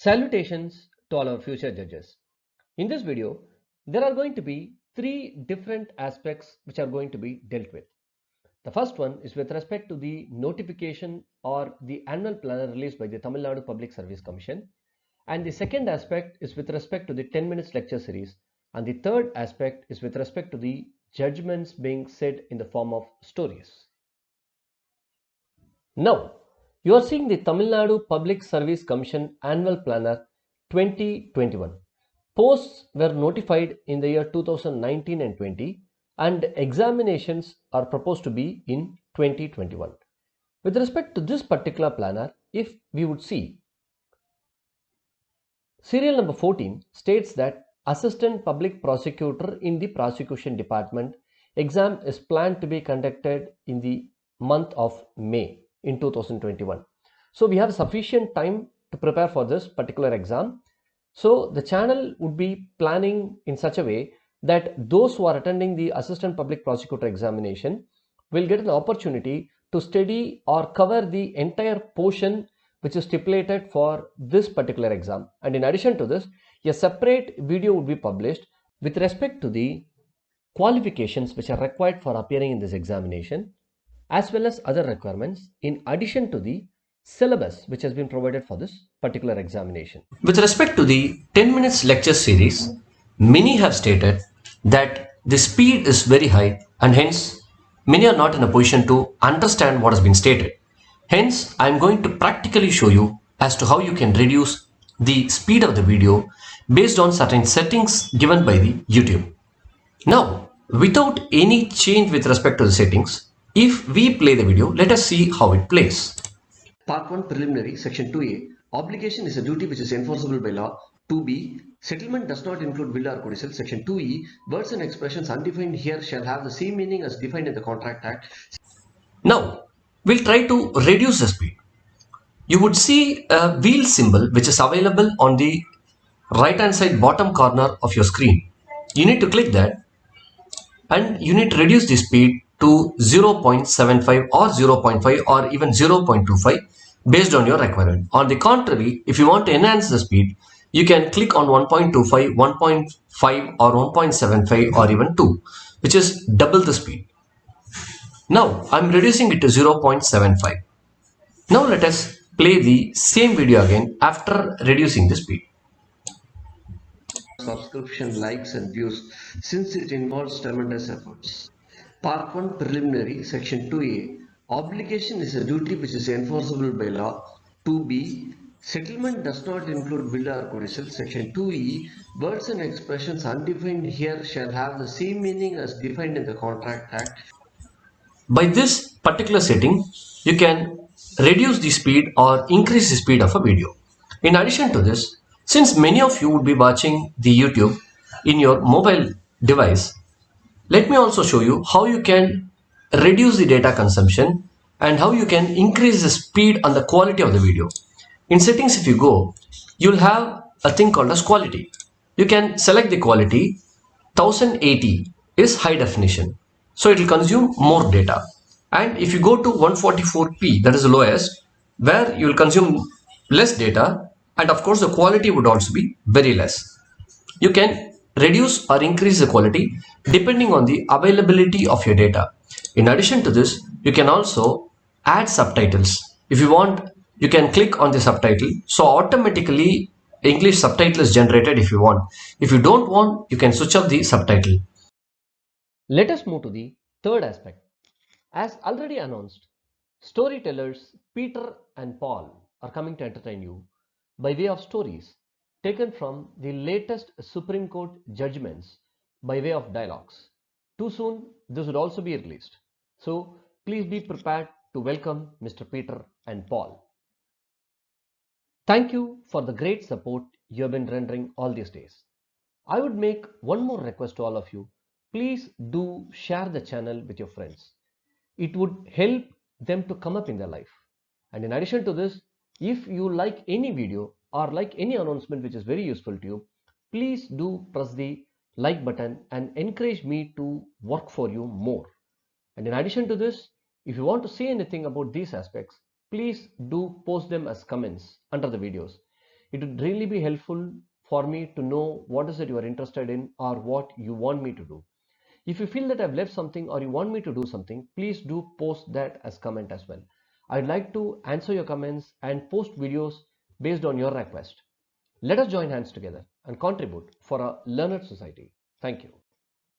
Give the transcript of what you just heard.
Salutations to all our future judges. In this video, there are going to be three different aspects which are going to be dealt with. The first one is with respect to the notification or the annual planner released by the Tamil Nadu Public Service Commission. And the second aspect is with respect to the 10 minutes lecture series. And the third aspect is with respect to the judgments being said in the form of stories. Now, you are seeing the Tamil Nadu Public Service Commission Annual Planner 2021. Posts were notified in the year 2019 and 20, and examinations are proposed to be in 2021. With respect to this particular planner, if we would see, serial number 14 states that Assistant Public Prosecutor in the Prosecution Department exam is planned to be conducted in the month of May in 2021. So we have sufficient time to prepare for this particular exam. So the channel would be planning in such a way that those who are attending the Assistant Public Prosecutor examination will get an opportunity to study or cover the entire portion which is stipulated for this particular exam. And in addition to this, a separate video would be published with respect to the qualifications which are required for appearing in this examination, as well as other requirements in addition to the syllabus which has been provided for this particular examination. With respect to the 10 minutes lecture series, many have stated that the speed is very high and hence many are not in a position to understand what has been stated. Hence, I am going to practically show you as to how you can reduce the speed of the video based on certain settings given by the YouTube. Now, without any change with respect to the settings, if we play the video, let us see how it plays. Part 1 Preliminary, Section 2A. Obligation is a duty which is enforceable by law. 2B. Settlement does not include will or codicil. Section 2E. Words and expressions undefined here shall have the same meaning as defined in the Contract Act. Now, we'll try to reduce the speed. You would see a wheel symbol which is available on the right hand side bottom corner of your screen. You need to click that and you need to reduce the speed to 0.75 or 0.5 or even 0.25 based on your requirement. On the contrary, if you want to enhance the speed, you can click on 1.25, 1.5 or 1.75 or even 2, which is double the speed. Now I'm reducing it to 0.75. Now let us play the same video again after reducing the speed. Subscription, likes and views, since it involves tremendous efforts. Part 1 Preliminary, Section 2A. Obligation is a duty which is enforceable by law. 2B. Settlement does not include will or codicil. Section 2E. Words and expressions undefined here shall have the same meaning as defined in the Contract Act. By this particular setting, you can reduce the speed or increase the speed of a video. In addition to this, since many of you would be watching the YouTube in your mobile device, let me also show you how you can reduce the data consumption and how you can increase the speed and the quality of the video. In settings, if you go, you'll have a thing called as quality. You can select the quality. 1080 is high definition, so it will consume more data. And if you go to 144p, that is the lowest, where you will consume less data, and of course the quality would also be very less. You can reduce or increase the quality depending on the availability of your data. In addition to this, you can also add subtitles. If you want, you can click on the subtitle, so automatically English subtitle is generated if you want. If you don't want, you can switch off the subtitle. Let us move to the third aspect. As already announced, storytellers Peter and Paul are coming to entertain you by way of stories taken from the latest Supreme Court judgments by way of dialogues. Too soon, this would also be released. So please be prepared to welcome Mr. Peter and Paul. Thank you for the great support you have been rendering all these days. I would make one more request to all of you. Please do share the channel with your friends. It would help them to come up in their life. And in addition to this, if you like any video or like any announcement which is very useful to you, please do press the like button and encourage me to work for you more. And in addition to this, if you want to say anything about these aspects, please do post them as comments under the videos. It would really be helpful for me to know what is it you are interested in or what you want me to do. If you feel that I've left something or you want me to do something, please do post that as comment as well. I'd like to answer your comments and post videos based on your request. Let us join hands together and contribute for a learned society. Thank you.